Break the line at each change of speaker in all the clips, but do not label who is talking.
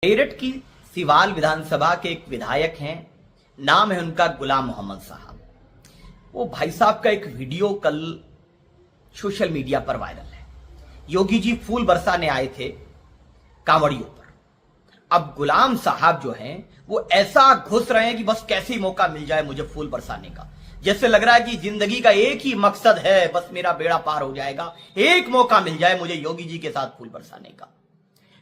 मेरठ की सिवाल विधानसभा के एक विधायक हैं, नाम है उनका गुलाम मोहम्मद साहब। वो भाई साहब का एक वीडियो कल सोशल मीडिया पर वायरल है। योगी जी फूल बरसाने आए थे कांवड़ियों पर। अब गुलाम साहब जो हैं वो ऐसा घुस रहे हैं कि बस कैसे ही मौका मिल जाए मुझे फूल बरसाने का। जैसे लग रहा है कि जिंदगी का एक ही मकसद है, बस मेरा बेड़ा पार हो जाएगा, एक मौका मिल जाए मुझे योगी जी के साथ फूल बरसाने का।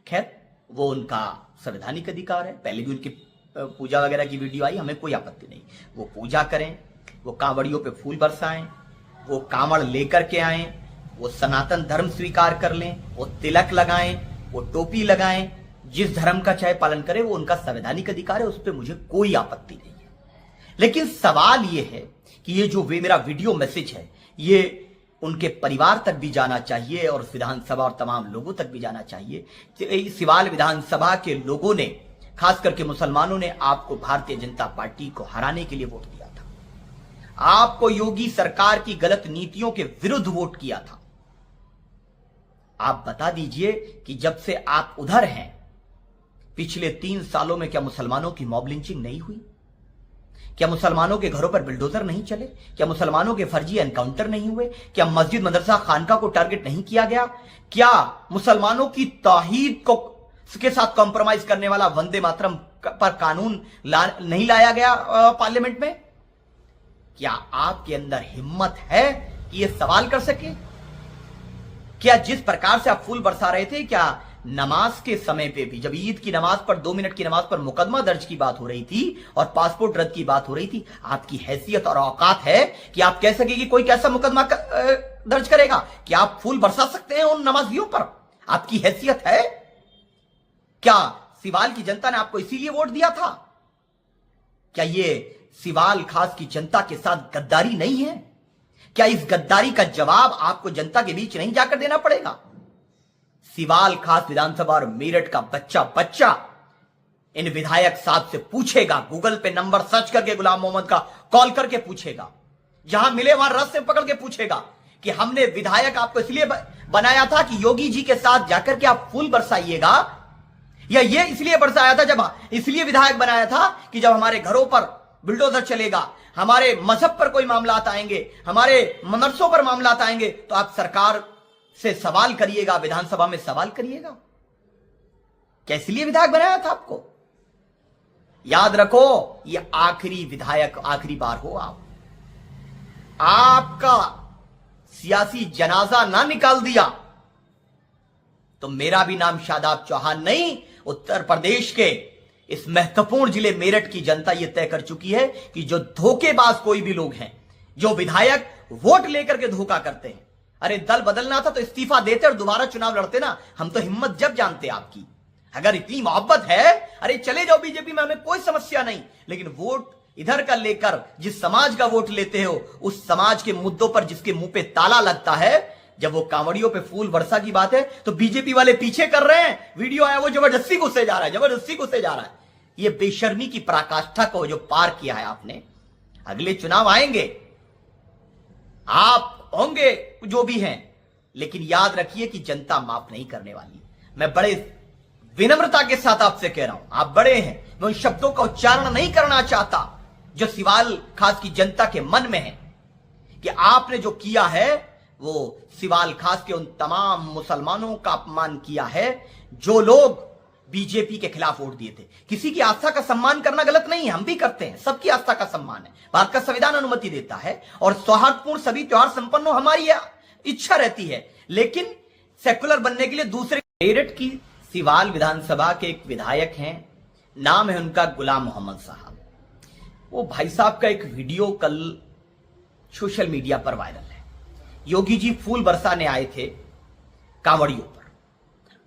खैर, वो उनका संवैधानिक अधिकार है। पहले भी उनकी पूजा वगैरह की वीडियो आई, हमें कोई आपत्ति नहीं। वो पूजा करें, वो कांवड़ियों पे फूल बरसाएं, वो कांवड़ लेकर के आएं, वो सनातन धर्म स्वीकार कर लें, वो तिलक लगाएं, वो टोपी लगाएं, जिस धर्म का चाहे पालन करें, वो उनका संवैधानिक अधिकार है, उस पर मुझे कोई आपत्ति नहीं है। लेकिन सवाल ये है कि ये जो मेरा वीडियो मैसेज है ये उनके परिवार तक भी जाना चाहिए और विधानसभा और तमाम लोगों तक भी जाना चाहिए। सिवाल विधानसभा के लोगों ने, खास करके मुसलमानों ने, आपको भारतीय जनता पार्टी को हराने के लिए वोट दिया था। आपको योगी सरकार की गलत नीतियों के विरुद्ध वोट किया था। आप बता दीजिए कि जब से आप उधर हैं, पिछले 3 सालों में क्या मुसलमानों की मॉब लिंचिंग नहीं हुई? क्या मुसलमानों के घरों पर बिल्डोजर नहीं चले? क्या मुसलमानों के फर्जी एनकाउंटर नहीं हुए? क्या मस्जिद मदरसा खानका को टारगेट नहीं किया गया? क्या मुसलमानों की तौहीद को के साथ कॉम्प्रोमाइज करने वाला वंदे मातरम पर कानून नहीं लाया गया पार्लियामेंट में? क्या आपके अंदर हिम्मत है कि यह सवाल कर सके? क्या जिस प्रकार से आप फूल बरसा रहे थे, क्या नमाज के समय पे भी, जब ईद की नमाज पर 2 मिनट की नमाज पर मुकदमा दर्ज की बात हो रही थी और पासपोर्ट रद्द की बात हो रही थी, आपकी हैसियत और औकात है कि आप कह सके कि कोई कैसा मुकदमा दर्ज करेगा? क्या आप फूल बरसा सकते हैं उन नमाजियों पर? आपकी हैसियत है? क्या सिवाल की जनता ने आपको इसीलिए वोट दिया था? क्या ये सिवाल खास की जनता के साथ गद्दारी नहीं है? क्या इस गद्दारी का जवाब आपको जनता के बीच नहीं जाकर देना पड़ेगा? सिवाल खास विधानसभा और मेरठ का बच्चा बच्चा इन विधायक साहब से पूछेगा, गूगल पे नंबर सर्च करके गुलाम मोहम्मद का कॉल करके पूछेगा, जहां मिले वहां रस से पकड़ के पूछेगा कि हमने विधायक आपको इसलिए बनाया था कि योगी जी के साथ जाकर के आप फूल बरसाइएगा, या ये इसलिए बरसाया था, जब इसलिए विधायक बनाया था कि जब हमारे घरों पर बुलडोजर चलेगा, हमारे मजहब पर कोई मामलात आएंगे, हमारे मदरसों पर मामलात आएंगे, तो आप सरकार से सवाल करिएगा, विधानसभा में सवाल करिएगा। क्या इसलिए विधायक बनाया था आपको? याद रखो, ये आखिरी विधायक, आखिरी बार हो आपका सियासी जनाजा ना निकाल दिया तो मेरा भी नाम शादाब चौहान नहीं, उत्तर प्रदेश के इस महत्वपूर्ण जिले मेरठ की जनता यह तय कर चुकी है कि जो धोखेबाज कोई भी लोग हैं, जो विधायक वोट लेकर के धोखा करते हैं, अरे दल बदलना था तो इस्तीफा देते और दोबारा चुनाव लड़ते ना। हम तो हिम्मत जब जानते आपकी, अगर इतनी मोहब्बत है, अरे चले जाओ बीजेपी में, हमें कोई समस्या नहीं। लेकिन वोट इधर का लेकर जिस समाज का वोट लेते हो, उस समाज के मुद्दों पर जिसके मुंह पे ताला लगता है, जब वो कांवड़ियों पे फूल वर्षा की बात है तो बीजेपी वाले पीछे कर रहे हैं। वीडियो आया, वो जबरदस्ती घुसे जा रहा है, जबरदस्ती घुसे जा रहा है। ये बेशर्मी की पराकाष्ठा को जो पार किया है आपने, अगले चुनाव आएंगे, आप होंगे जो भी हैं, लेकिन याद रखिए कि जनता माफ नहीं करने वाली। मैं बड़े विनम्रता के साथ आपसे कह रहा हूं, आप बड़े हैं, मैं उन शब्दों का उच्चारण नहीं करना चाहता जो सिवाल खास की जनता के मन में है, कि आपने जो किया है वो सिवाल खास के उन तमाम मुसलमानों का अपमान किया है जो लोग बीजेपी के खिलाफ वोट दिए थे। किसी की आस्था का सम्मान करना गलत नहीं है, हम भी करते हैं, सबकी आस्था का सम्मान है, भारत का संविधान अनुमति देता है, और सौहार्दपूर्ण सभी त्योहार संपन्न हो हमारी इच्छा रहती है। लेकिन सेकुलर बनने के लिए दूसरे। मेरठ की सिवाल विधानसभा के एक विधायक हैं, नाम है उनका गुलाम मोहम्मद साहब। वो भाई साहब का एक वीडियो कल सोशल मीडिया पर वायरल है। योगी जी फूल बरसाने आए थे कांवड़ियों पर।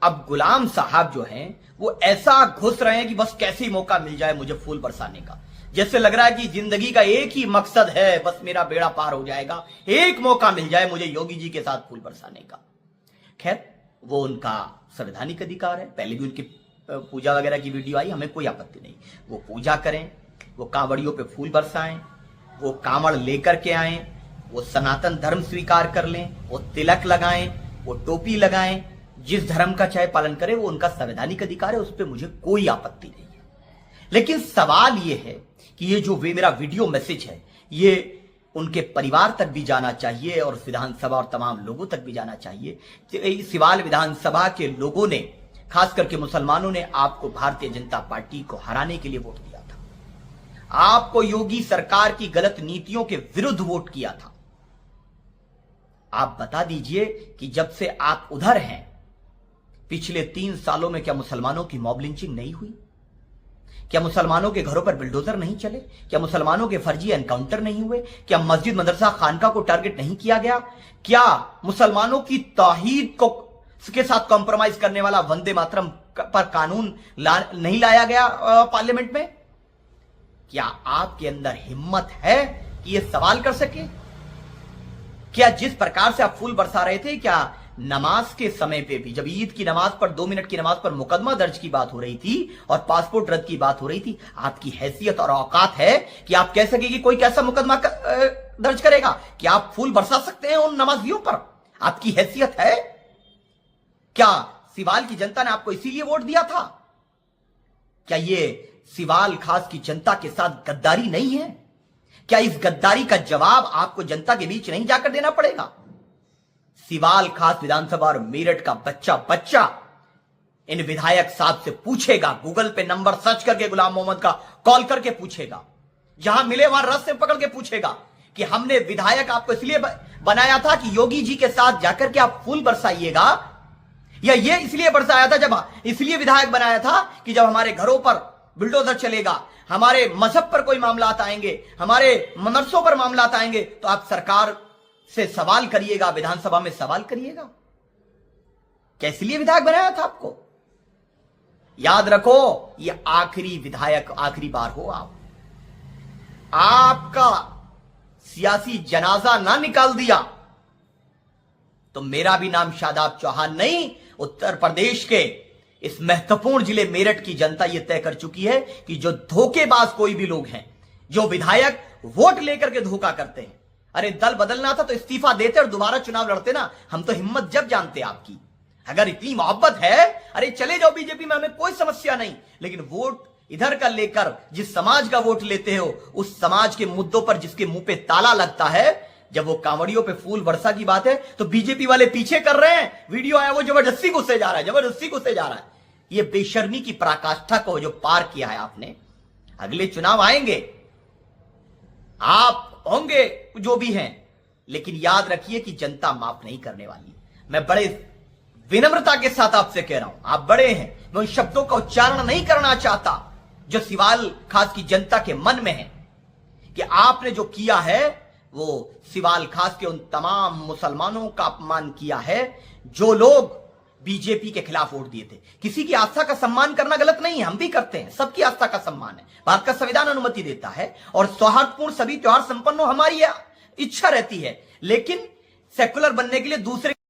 अब गुलाम साहब जो हैं वो ऐसा घुस रहे हैं कि बस कैसे ही मौका मिल जाए मुझे फूल बरसाने का। जैसे लग रहा है कि जिंदगी का एक ही मकसद है, बस मेरा बेड़ा पार हो जाएगा, एक मौका मिल जाए मुझे योगी जी के साथ फूल बरसाने का। खैर, वो उनका संवैधानिक अधिकार है। पहले भी उनकी पूजा वगैरह की वीडियो आई, हमें कोई आपत्ति नहीं। वो पूजा करें, वो कांवड़ियों पे फूल बरसाएं, वो कांवड़ लेकर के आएं, वो सनातन धर्म स्वीकार कर लें, वो तिलक लगाएं, वो टोपी लगाएं, जिस धर्म का चाहे पालन करे, वो उनका संवैधानिक अधिकार है, उस पर मुझे कोई आपत्ति नहीं है। लेकिन सवाल यह है कि ये जो मेरा वीडियो मैसेज है, ये उनके परिवार तक भी जाना चाहिए और विधानसभा और तमाम लोगों तक भी जाना चाहिए। सिवाल विधानसभा के लोगों ने, खास करके मुसलमानों ने, आपको भारतीय जनता पार्टी को हराने के लिए वोट दिया था। आपको योगी सरकार की गलत नीतियों के विरुद्ध वोट किया था। आप बता दीजिए कि जब से आप उधर हैं, पिछले 3 सालों में क्या मुसलमानों की मॉब लिंचिंग नहीं हुई? क्या मुसलमानों के घरों पर बिल्डोजर नहीं चले? क्या मुसलमानों के फर्जी एनकाउंटर नहीं हुए? क्या मस्जिद मदरसा खानका को टारगेट नहीं किया गया? क्या मुसलमानों की तौहीद को के साथ कॉम्प्रोमाइज करने वाला वंदे मातरम पर कानून नहीं लाया गया पार्लियामेंट में? क्या आपके अंदर हिम्मत है कि यह सवाल कर सके? क्या जिस प्रकार से आप फूल बरसा रहे थे, क्या नमाज के समय पे भी, जब ईद की नमाज पर 2 मिनट की नमाज पर मुकदमा दर्ज की बात हो रही थी और पासपोर्ट रद्द की बात हो रही थी, आपकी हैसियत और औकात है कि आप कह सके कि कोई कैसा मुकदमा दर्ज करेगा? क्या आप फूल बरसा सकते हैं उन नमाजियों पर? आपकी हैसियत है? क्या सिवाल की जनता ने आपको इसीलिए वोट दिया था? क्या ये सिवाल खास की जनता के साथ गद्दारी नहीं है? क्या इस गद्दारी का जवाब आपको जनता के बीच नहीं जाकर देना पड़ेगा? सिवाल खास विधानसभा और मेरठ का बच्चा इन विधायक साहब से पूछेगा, गूगल पे नंबर सर्च करके गुलाम मोहम्मद का कॉल करके पूछेगा, जहां मिले वहां रस से पकड़ के पूछेगा कि हमने विधायक आपको इसलिए बनाया था कि योगी जी के साथ जाकर के आप फूल बरसाइएगा, या ये इसलिए बरसाया था, जब इसलिए विधायक बनाया था कि जब हमारे घरों पर बुलडोजर चलेगा, हमारे मजहब पर कोई मामलात आएंगे, हमारे मदरसों पर मामलात आएंगे, तो आप सरकार से सवाल करिएगा, विधानसभा में सवाल करिएगा? क्या इसलिए विधायक बनाया था आपको? याद रखो, ये आखिरी विधायक, आखिरी बार हो आपका सियासी जनाजा ना निकाल दिया तो मेरा भी नाम शादाब चौहान नहीं, उत्तर प्रदेश के इस महत्वपूर्ण जिले मेरठ की जनता यह तय कर चुकी है कि जो धोखेबाज कोई भी लोग हैं, जो विधायक वोट लेकर के धोखा करते हैं, अरे दल बदलना था तो इस्तीफा देते और दोबारा चुनाव लड़ते ना। हम तो हिम्मत जब जानते आपकी, अगर इतनी मोहब्बत है, अरे चले जाओ बीजेपी में, हमें कोई समस्या नहीं, लेकिन वोट इधर का लेकर जिस समाज का वोट लेते हो, उस समाज के मुद्दों पर जिसके मुंह पे ताला लगता है, जब वो कांवड़ियों पे फूल वर्षा की बात है तो बीजेपी वाले पीछे कर रहे हैं। वीडियो आया, वो जबरदस्ती घुसे जा रहा है, जबरदस्ती घुसे जा रहा है। ये बेशर्मी की पराकाष्ठा को जो पार किया है आपने, अगले चुनाव आएंगे, आप होंगे जो भी हैं, लेकिन याद रखिए कि जनता माफ नहीं करने वाली। मैं बड़े विनम्रता के साथ आपसे कह रहा हूं, आप बड़े हैं, मैं उन शब्दों का उच्चारण नहीं करना चाहता जो सिवाल खास की जनता के मन में है, कि आपने जो किया है वो सिवाल खास के उन तमाम मुसलमानों का अपमान किया है जो लोग बीजेपी के खिलाफ वोट दिए थे। किसी की आस्था का सम्मान करना गलत नहीं है, हम भी करते हैं, सबकी आस्था का सम्मान है, भारत का संविधान अनुमति देता है, और सौहार्दपूर्ण सभी त्योहार संपन्न हो हमारी इच्छा रहती है, लेकिन सेकुलर बनने के लिए दूसरे